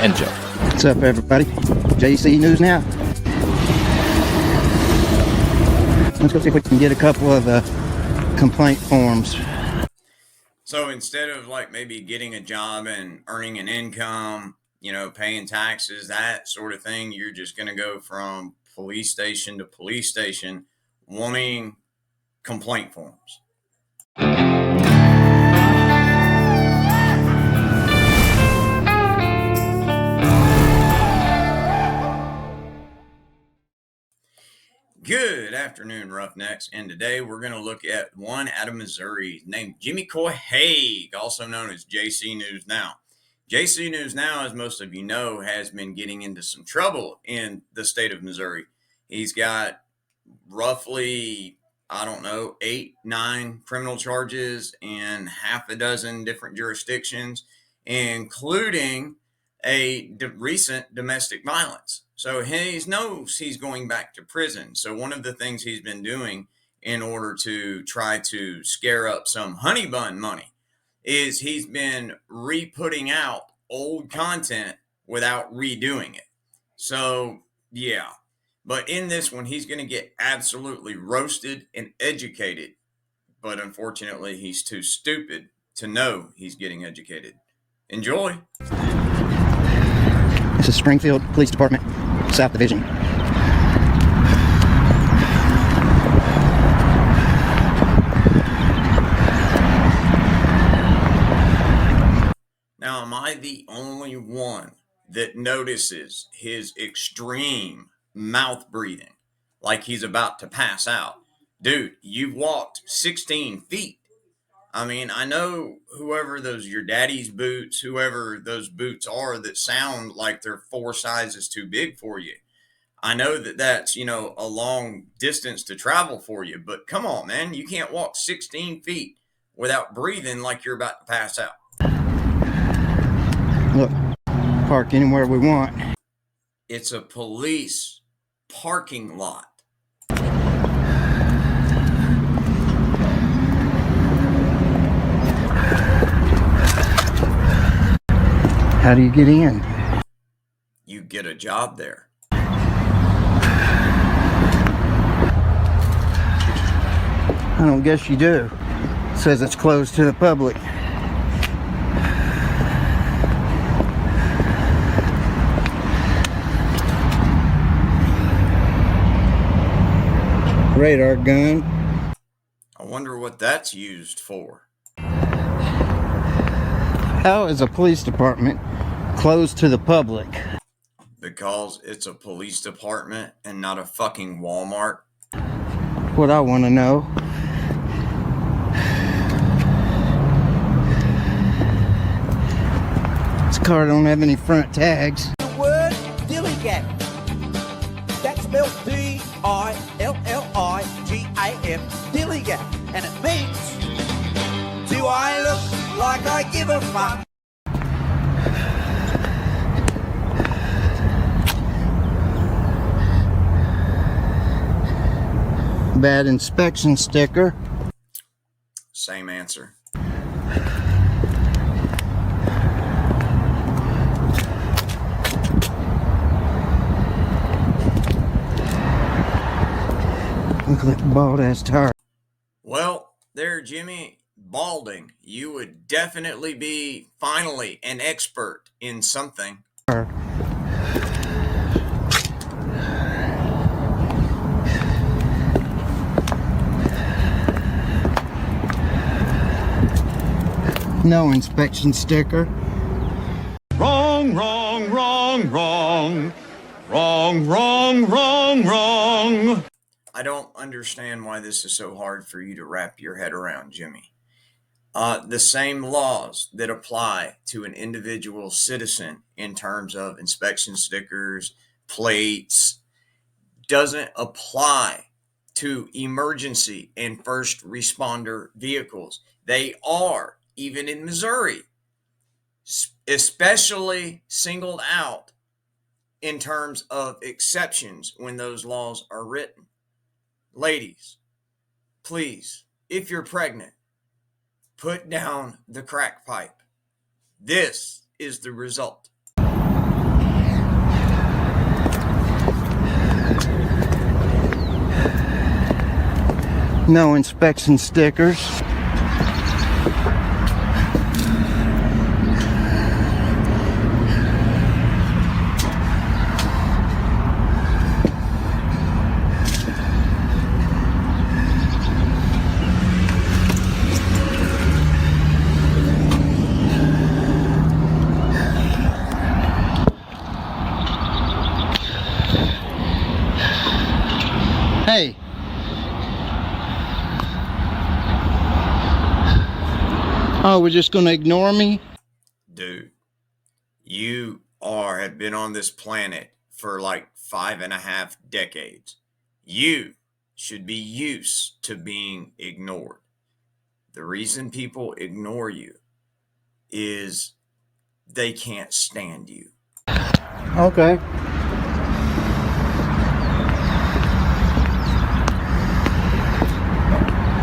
Enjoy. What's up, everybody? JC News Now. Let's go see if we can get a couple of complaint forms. So instead of like maybe getting a job and earning an income, paying taxes, that sort of thing, you're just going to go from police station to police station wanting complaint forms. Good afternoon, Roughnecks, and today we're going to look at one out of Missouri named Jimmy Coy Haig, also known as JC News Now. JC News Now, as most of you know, has been getting into some trouble in the state of Missouri. He's got roughly, 8, 9 criminal charges in half a dozen different jurisdictions, including a recent domestic violence. So he knows he's going back to prison. So one of the things he's been doing in order to try to scare up some honey bun money is he's been re-putting out old content without redoing it. So yeah, but in this one, he's going to get absolutely roasted and educated. But unfortunately, he's too stupid to know he's getting educated. Enjoy. This is Springfield Police Department, South Division. Now, am I the only one that notices his extreme mouth breathing like he's about to pass out? Dude, you've walked 16 feet. I mean, I know whoever those your daddy's boots, whoever those boots are that sound like they're 4 sizes too big for you. I know that that's, a long distance to travel for you, but come on, man, you can't walk 16 feet without breathing like you're about to pass out. Look, park anywhere we want. It's a police parking lot. How do you get in? You get a job there. I don't guess you do. It says it's closed to the public. Radar gun. I wonder what that's used for. How is a police department closed to the public? Because it's a police department and not a fucking Walmart. What I want to know. This car don't have any front tags. The word dilligam. That's spelled D-I-L-L-I-G-A-M. Dilligam. And it means, do I look like I give a fuck? Bad inspection sticker. Same answer. Look like a bald ass tire. Well, there, Jimmy, balding. You would definitely be finally an expert in something. No inspection sticker. Wrong, wrong, wrong, wrong. Wrong, wrong, wrong, wrong. I don't understand why this is so hard for you to wrap your head around, Jimmy. The same laws that apply to an individual citizen in terms of inspection stickers, plates, doesn't apply to emergency and first responder vehicles. They are, even in Missouri, especially singled out in terms of exceptions when those laws are written. Ladies, please, if you're pregnant, put down the crack pipe. This is the result. No inspection stickers. Hey. Oh, we're just going to ignore me? Dude, you have been on this planet for like 5.5 decades. You should be used to being ignored. The reason people ignore you is they can't stand you. Okay.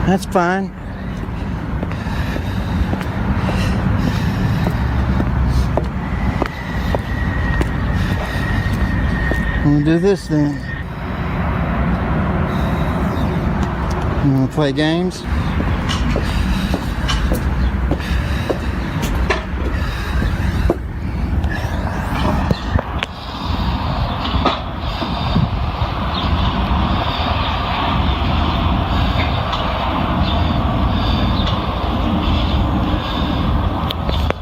That's fine. We'll do this then. You wanna play games?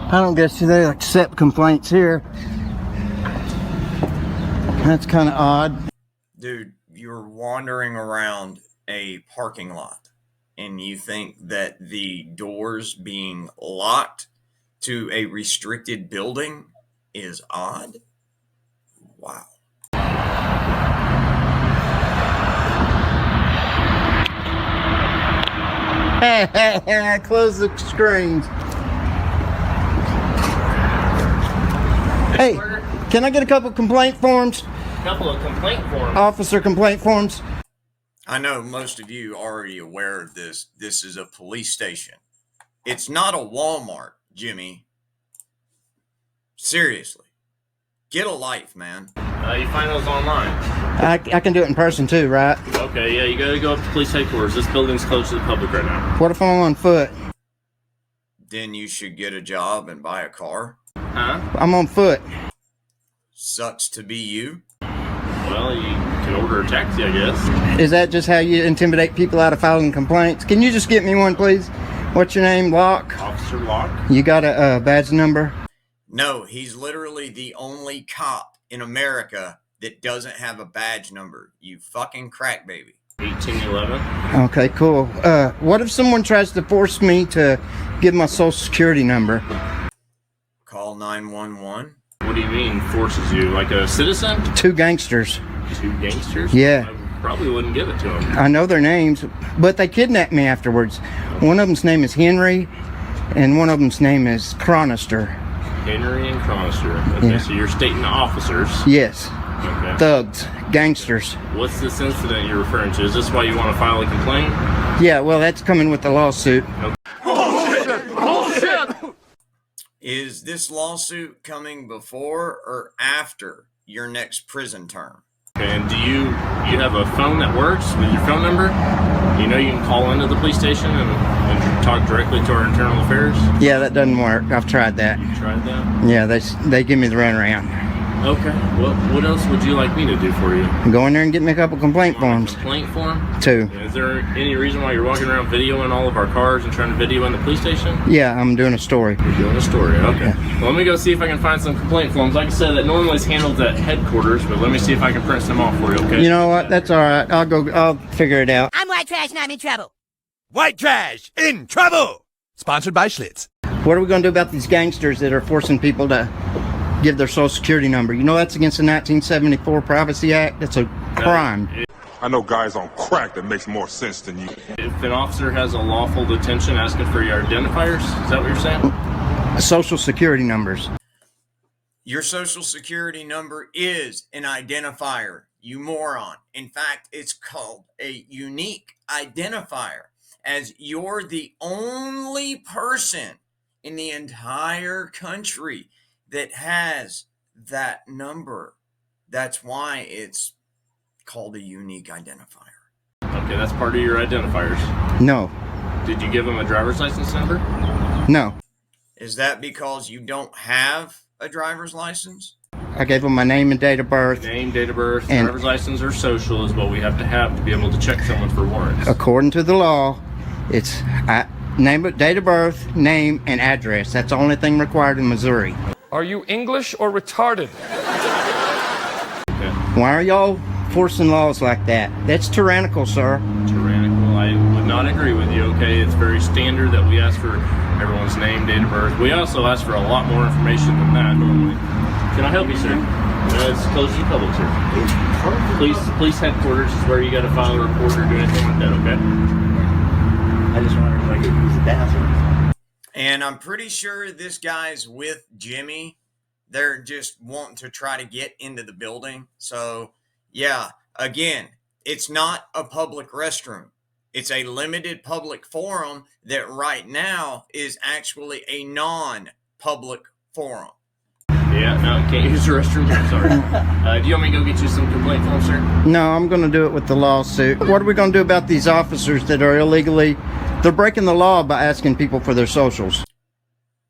I don't guess they accept complaints here. That's kind of odd. Dude, you're wandering around a parking lot and you think that the doors being locked to a restricted building is odd? Wow. Close the screens. Hey, can I get a couple complaint forms? Couple of complaint forms. Officer complaint forms. I know most of you are already aware of this. This is a police station. It's not a Walmart, Jimmy. Seriously. Get a life, man. You find those online. I can do it in person too, right? Okay, yeah, you gotta go up to police headquarters. This building's closed to the public right now. What if I'm on foot? Then you should get a job and buy a car. Huh? I'm on foot. Sucks to be you. Well, you can order a taxi, I guess. Is that just how you intimidate people out of filing complaints? Can you just get me one, please? What's your name? Locke? Officer Locke? You got a badge number? No, he's literally the only cop in America that doesn't have a badge number. You fucking crack baby. 1811. Okay, cool. What if someone tries to force me to give my social security number? Call 911. What do you mean forces you? Like a citizen? 2 gangsters. 2 gangsters? Yeah. I probably wouldn't give it to them. I know their names, but they kidnapped me afterwards. One of them's name is Henry, and one of them's name is Chronister. Henry and Cronister. Okay, Yeah. so you're stating officers. Yes. Okay. Thugs. Gangsters. What's this incident you're referring to? Is this why you want to file a complaint? Yeah, well, that's coming with the lawsuit. Is this lawsuit coming before or after your next prison term? And do you have a phone that works with your phone number? You know you can call into the police station and talk directly to our internal affairs? Yeah, that doesn't work. I've tried that. You tried that? Yeah, they give me the runaround. Okay. Well, what else would you like me to do for you? Go in there and get me a couple complaint Want a forms. complaint form? 2. Is there any reason why you're walking around videoing all of our cars and trying to video in the police station? Yeah, I'm doing a story. You're doing a story, okay. Well, let me go see if I can find some complaint forms. Like I said, that normally is handled at headquarters, but let me see if I can print some off for you, okay? You know what? That's all right. I'll figure it out. I'm white trash and I'm in trouble. White Trash in Trouble! Sponsored by Schlitz. What are we going to do about these gangsters that are forcing people to give their social security number? You know that's against the 1974 Privacy Act. That's a crime. I know guys on crack that makes more sense than you. If an officer has a lawful detention asking for your identifiers, is that what you're saying? Social security numbers. Your social security number is an identifier, you moron. In fact, it's called a unique identifier, as you're the only person in the entire country that has that number. That's why it's called a unique identifier. Okay, that's part of your identifiers. No. Did you give him a driver's license number? No. Is that because you don't have a driver's license? I gave them my name and date of birth. Name, date of birth, And- driver's license, or social is what we have to be able to check someone for warrants. According to the law, it's name, date of birth, name, and address. That's the only thing required in Missouri. Are you English or retarded? Okay. Why are y'all forcing laws like that? That's tyrannical, sir. Tyrannical. I would not agree with you. Okay, it's very standard that we ask for everyone's name, date of birth. We also ask for a lot more information than that normally. Can I help you, sir? It's closed to the public, sir. Police headquarters is where you got to file a report or do anything like that. Okay. I just wondered if I could use the bathroom. And I'm pretty sure this guy's with Jimmy. They're just wanting to try to get into the building. So, yeah, again, it's not a public restroom. It's a limited public forum that right now is actually a non-public forum. Yeah, no, can't use the restroom here. Sorry. Do you want me to go get you some complaint form, sir? No, I'm going to do it with the lawsuit. What are we going to do about these officers that are illegally? They're breaking the law by asking people for their socials.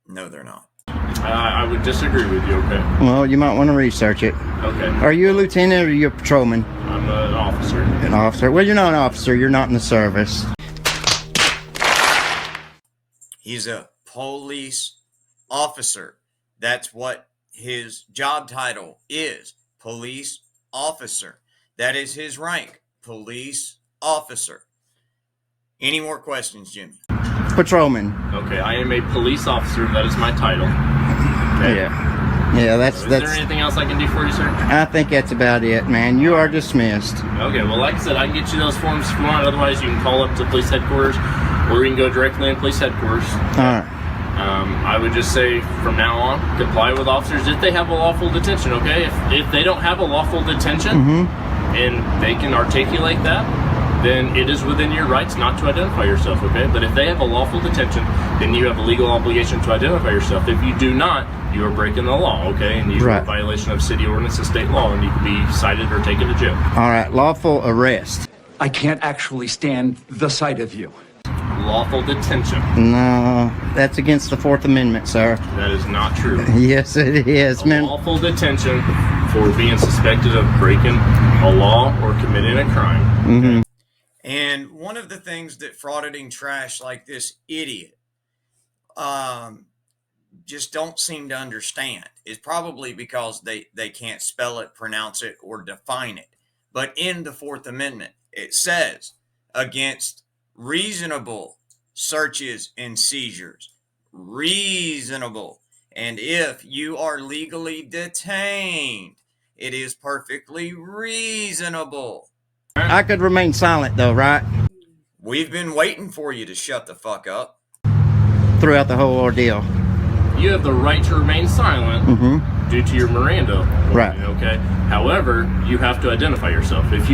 No, they're not. I would disagree with you. Okay. Well, you might want to research it. Okay. Are you a lieutenant or are you a patrolman? I'm an officer. An officer. Well, you're not an officer. You're not in the service. He's a police officer. That's what his job title is. Police officer. That is his rank. Police officer. Any more questions, Jimmy? Patrolman. Okay, I am a police officer. That is my title. Okay. Yeah, that's Is there anything else I can do for you, sir? I think that's about it, man. You are dismissed. Okay, well, like I said, I can get you those forms if you want. Otherwise, you can call up to police headquarters, or you can go directly to police headquarters. All right. I would just say from now on, comply with officers if they have a lawful detention, okay? If they don't have a lawful detention and they can articulate that, then it is within your rights not to identify yourself, okay? But if they have a lawful detention, then you have a legal obligation to identify yourself. If you do not, you are breaking the law, okay? And you're in violation of city ordinance and state law, and you can be cited or taken to jail. All right, lawful arrest. I can't actually stand the sight of you. Lawful detention. No, that's against the Fourth Amendment, sir. That is not true. Yes, it is, A man. lawful detention for being suspected of breaking a law or committing a crime. And one of the things that frauditing trash like this idiot just don't seem to understand is probably because they can't spell it, pronounce it, or define it. But in the Fourth Amendment, it says against reasonable searches and seizures. Reasonable. And if you are legally detained, it is perfectly reasonable. I could remain silent, though, right? We've been waiting for you to shut the fuck up. Throughout the whole ordeal. You have the right to remain silent due to your Miranda warning, okay? However, you have to identify yourself. If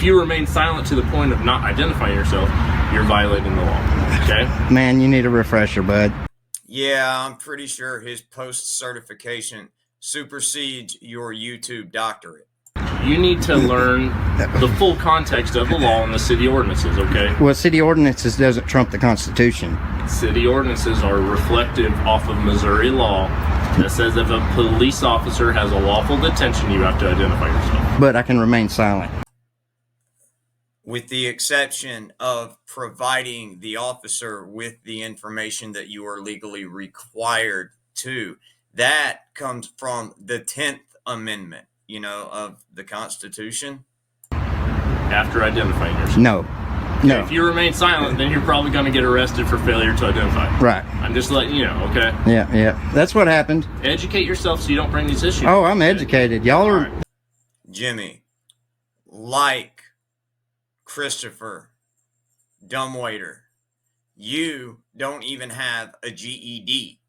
you remain silent to the point of not identifying yourself, you're violating the law, okay? Man, you need a refresher, bud. Yeah, I'm pretty sure his post-certification supersedes your YouTube doctorate. You need to learn the full context of the law and the city ordinances, okay? Well, city ordinances doesn't trump the Constitution. City ordinances are reflective off of Missouri law that says if a police officer has a lawful detention, you have to identify yourself. But I can remain silent. With the exception of providing the officer with the information that you are legally required to. That comes from the 10th Amendment, of the Constitution. After identifying yourself. No. If you remain silent, then you're probably going to get arrested for failure to identify. Right. I'm just letting you know, okay? Yeah. That's what happened. Educate yourself so you don't bring these issues. Oh, I'm educated. Y'all are... Jimmy, like Christopher Dumbwaiter, you don't even have a GED.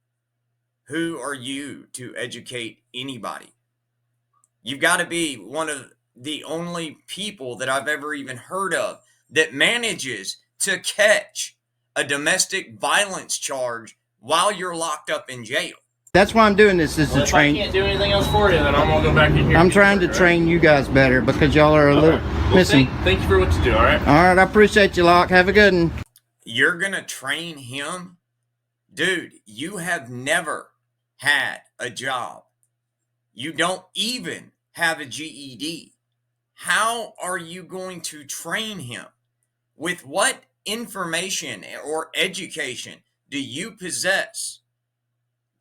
Who are you to educate anybody? You've got to be one of the only people that I've ever even heard of that manages to catch a domestic violence charge while you're locked up in jail. That's why I'm doing this, is Well, to if I train. can't do anything else for you, then I'm gonna go back in here. I'm and get trying to work, all train you guys better because y'all are a right? little Okay. Well, missing. thank you for what you do. All right. All right, I appreciate you, Locke. Have a good one. You're going to train him? Dude, you have never had a job. You don't even have a GED. How are you going to train him? With what information or education do you possess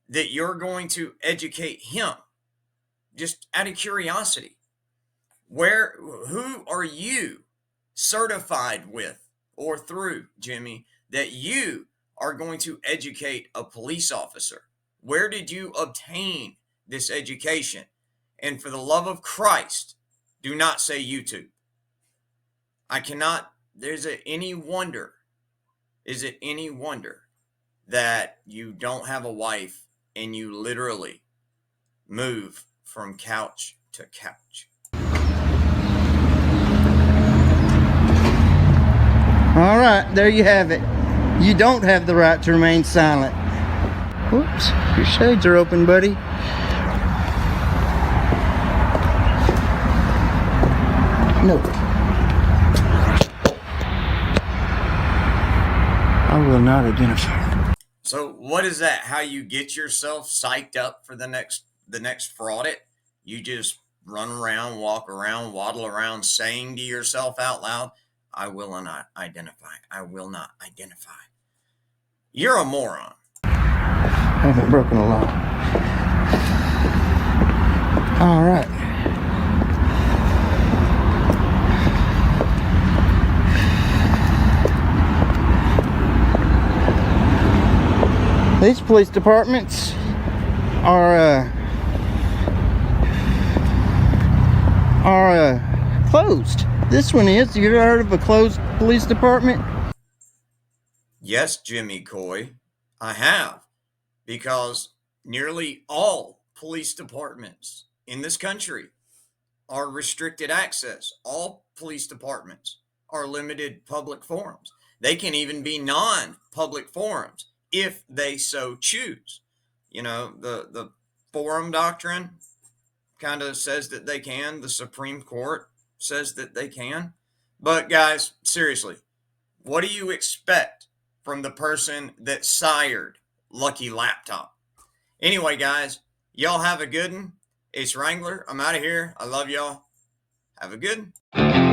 that you're going to educate him? Just out of curiosity. Who are you certified with or through, Jimmy, that you are going to educate a police officer? Where did you obtain this education? And for the love of Christ, do not say YouTube. I cannot, is it any wonder that you don't have a wife and you literally move from couch to couch? All right, there you have it. You don't have the right to remain silent. Whoops, your shades are open, buddy. No. I will not identify. So what is that? How you get yourself psyched up for the next fraud? You just run around, walk around, waddle around, saying to yourself out loud, I will not identify. I will not identify. You're a moron. I haven't broken a law. All right. These police departments are closed. This one is. You ever heard of a closed police department? Yes, Jimmy Coy, I have, because nearly all police departments in this country are restricted access. All police departments are limited public forums. They can even be non-public forums if they so choose. You know, the forum doctrine kind of says that they can. The Supreme Court says that they can. But guys, seriously, what do you expect from the person that sired Lucky Laptop? Anyway, guys, y'all have a good one. It's Wrangler. I'm out of here. I love y'all. Have a good one.